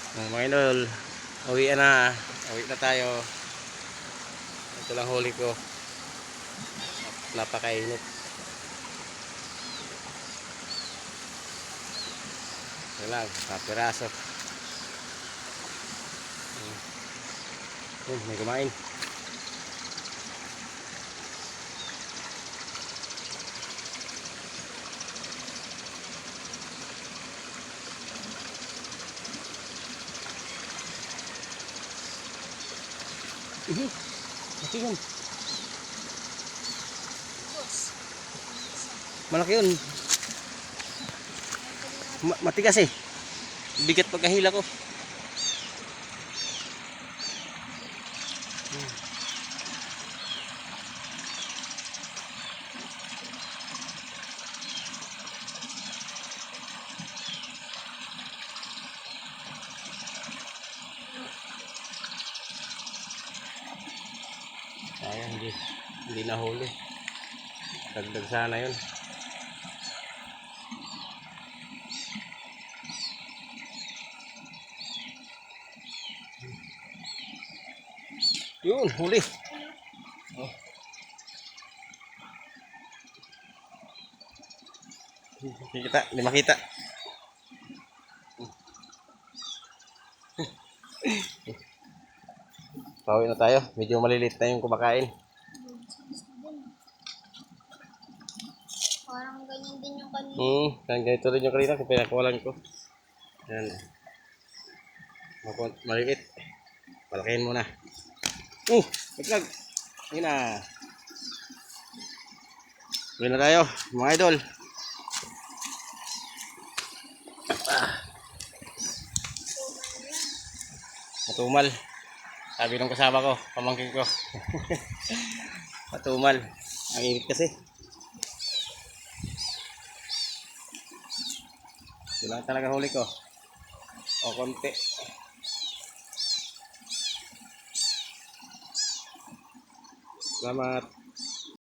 Mga idol, uwi na. Uwi na tayo. Ito lang huli ko. Napakainit. Ito lang, kapiraso. May kumain. Malaki yun. Malaki yun. Matigas eh. Bigat pagkahila ko. Sayang, hindi nahuli. Dagdag sana yun. Yun, huli. Oh. Hindi makita. Pauwi na tayo. Medyo malilit na yung kumakain. Parang ganyan din yung kanina. Ganito rin yung kanina kung pinakuwalan ko. Yan. Maliit. Palakihin muna. Naglag. Yun na. Uwi na tayo, mga idol. Matumal. Sabi ng kasama ko, pamangkin ko. Matumal. Ang init kasi. Ito lang talaga huli ko. O konti. Salamat.